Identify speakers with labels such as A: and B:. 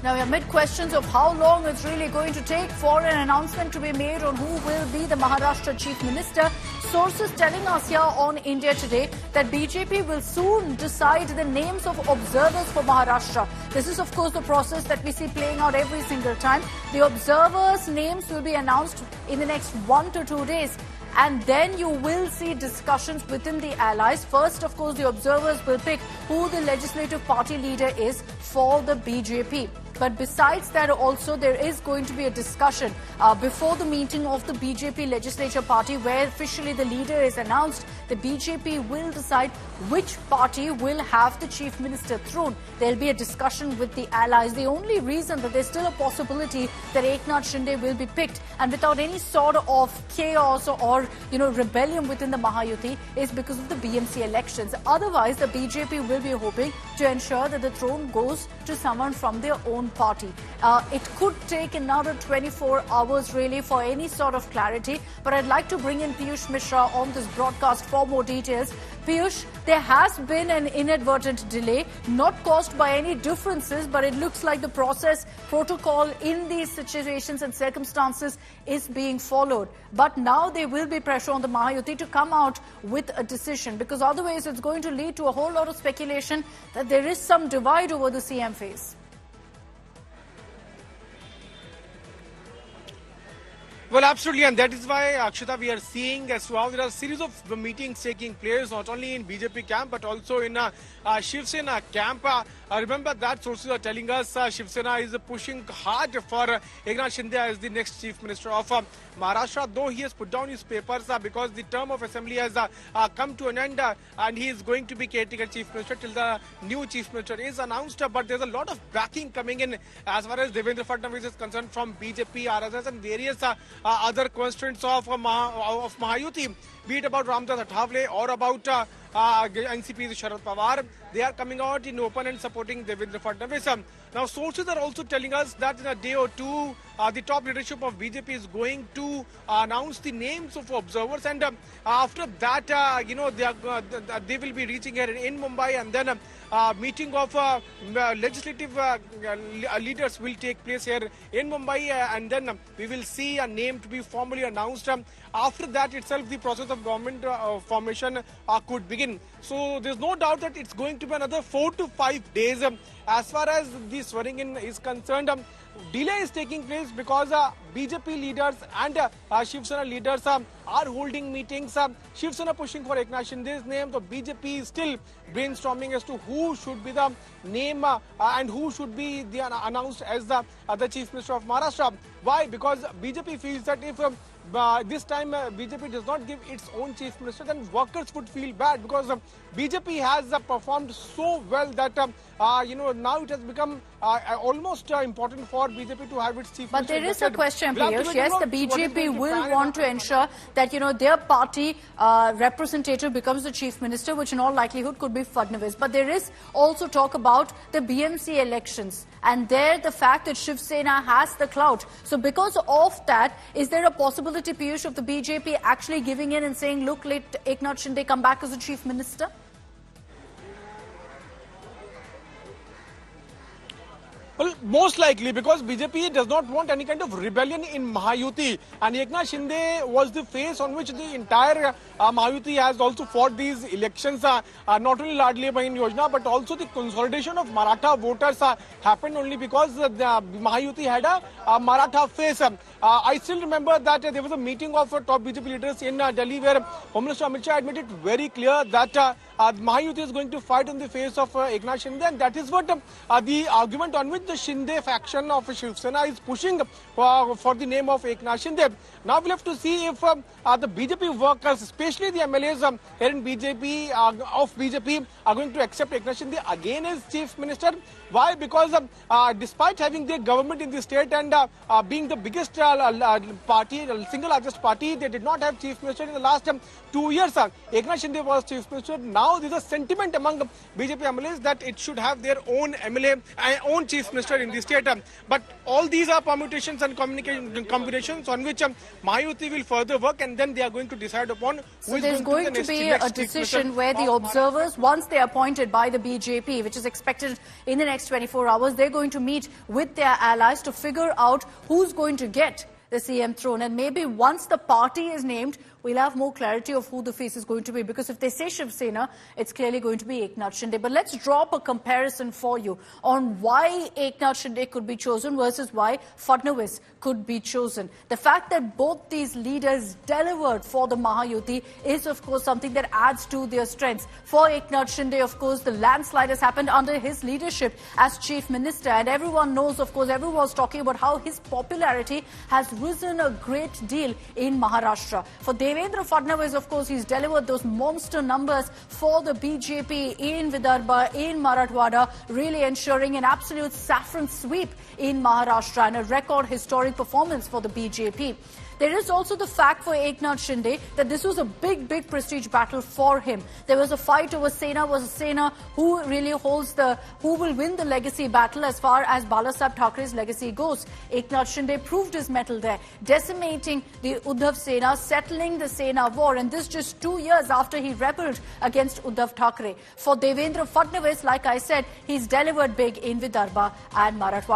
A: Now, amid questions of how long it's really going to take for an announcement to be made on who will be the Maharashtra Chief Minister, sources telling us here on India Today that BJP will soon decide the names of observers for Maharashtra. This is, of course, the process that we see playing out every single time. The observers' names will be announced in the next 1 to 2 days. And then you will see discussions within the allies. First, of course, the observers will pick who the legislative party leader is for the BJP. But besides that, also there is going to be a discussion before the meeting of the BJP legislature party, where officially the leader is announced. The BJP will decide which party will have the chief minister throne. There will be a discussion with the allies. The only reason that there's still a possibility that Eknath Shinde will be picked and without any sort of chaos or rebellion within the Mahayuti is because of the BMC elections. Otherwise, the BJP will be hoping to ensure that the throne goes to someone from their own party. It could take another 24 hours really for any sort of clarity, but I'd like to bring in Piyush Mishra on this broadcast for more details. Piyush, there has been an inadvertent delay, not caused by any differences, but it looks like the process protocol in these situations and circumstances is being followed. But now there will be pressure on the Mahayuti to come out with a decision, because otherwise it's going to lead to a whole lot of speculation that there is some divide over the CM phase.
B: Well, absolutely, and that is why, Akshita, we are seeing as well there are a series of meetings taking place not only in BJP camp but also in Shiv Sena camp. Remember that sources are telling us Shiv Sena is pushing hard for Eknath Shinde as the next chief minister of Maharashtra, though he has put down his papers because the term of assembly has come to an end and he is going to be caretaker chief minister till the new chief minister is announced. But there's a lot of backing coming in as far as Devendra Fadnavis is concerned from BJP, RSS and various other constituents of Mahayuti, be it about Ramdas Athawale or about NCP's Sharad Pawar. They are coming out in open and supporting Devendra Fadnavis. Now, sources are also telling us that in a day or two, the top leadership of BJP is going to announce the names of observers, and after that, they will be reaching here in Mumbai, and then meeting of legislative leaders will take place here in Mumbai, and then we will see a name to be formally announced. After that itself, the process of government formation could begin. So there's no doubt that it's going to be another 4 to 5 days. As far as the swearing in is concerned, delay is taking place because BJP leaders and Shiv Sena leaders are holding meetings. Shiv Sena pushing for Eknath Shinde's name. So BJP is still brainstorming as to who should be the name and who should be announced as the chief minister of Maharashtra. Why? Because BJP feels that if this time BJP does not give its own chief minister, then workers would feel bad, because BJP has performed so well that now it has become almost important for BJP to have its chief minister.
A: But there is a question, Piyush. Yes, the BJP will want to ensure that their party representative becomes the chief minister, which in all likelihood could be Fadnavis. But there is also talk about the BMC elections, and there the fact that Shiv Sena has the clout. So because of that, is there a possibility, Piyush, of the BJP actually giving in and saying, look, let Eknath Shinde come back as the chief minister?
B: Well, most likely, because BJP does not want any kind of rebellion in Mahayuti, and Eknath Shinde was the face on which the entire Mahayuti has also fought these elections, not only Ladli Bahin Yojana, but also the consolidation of Maratha voters happened only because the Mahayuti had a Maratha face. I still remember that there was a meeting of top BJP leaders in Delhi where Home Minister Amit Shah had made it very clear that Mahayuti is going to fight in the face of Eknath Shinde, and that is what the argument on which the Shinde faction of Shiv Sena is pushing for the name of Eknath Shinde. Now we'll have to see if the BJP workers, especially the MLAs here in BJP of BJP, are going to accept Eknath Shinde again as chief minister. Why? Because despite having their government in the state and being the biggest party, single largest party, they did not have chief minister in the last 2 years. Eknath Shinde was chief minister. Now there's a sentiment among BJP MLAs that it should have their own MLA, own chief minister in the state. But all these are permutations and combinations on which Mahayuti will further work, and then they are going to decide upon who is
A: there's going to be a decision where the observers, once they are appointed by the BJP, which is expected in the next next 24 hours, they're going to meet with their allies to figure out who's going to get the CM throne. And maybe once the party is named, we'll have more clarity of who the face is going to be. Because if they say Shiv Sena, it's clearly going to be Eknath Shinde. But let's draw up a comparison for you on why Eknath Shinde could be chosen versus why Fadnavis could be chosen. The fact that both these leaders delivered for the Mahayuti is, of course, something that adds to their strengths. For Eknath Shinde, of course, the landslide has happened under his leadership as Chief Minister. And everyone knows, of course, everyone's talking about how his popularity has risen a great deal in Maharashtra. For Devendra Fadnavis, of course, he's delivered those monster numbers for the BJP in Vidarbha, in Marathwada, really ensuring an absolute saffron sweep in Maharashtra and a record historic performance for the BJP. There is also the fact for Eknath Shinde that this was a big prestige battle for him. There was a fight over Sena versus Sena, who really holds who will win the legacy battle as far as Balasaheb Thackeray's legacy goes. Eknath Shinde proved his mettle there, decimating the Uddhav Sena, settling the Sena war, and this just 2 years after he rebelled against Uddhav Thackeray. For Devendra Fadnavis, like I said, he's delivered big in Vidarbha and Marathwada.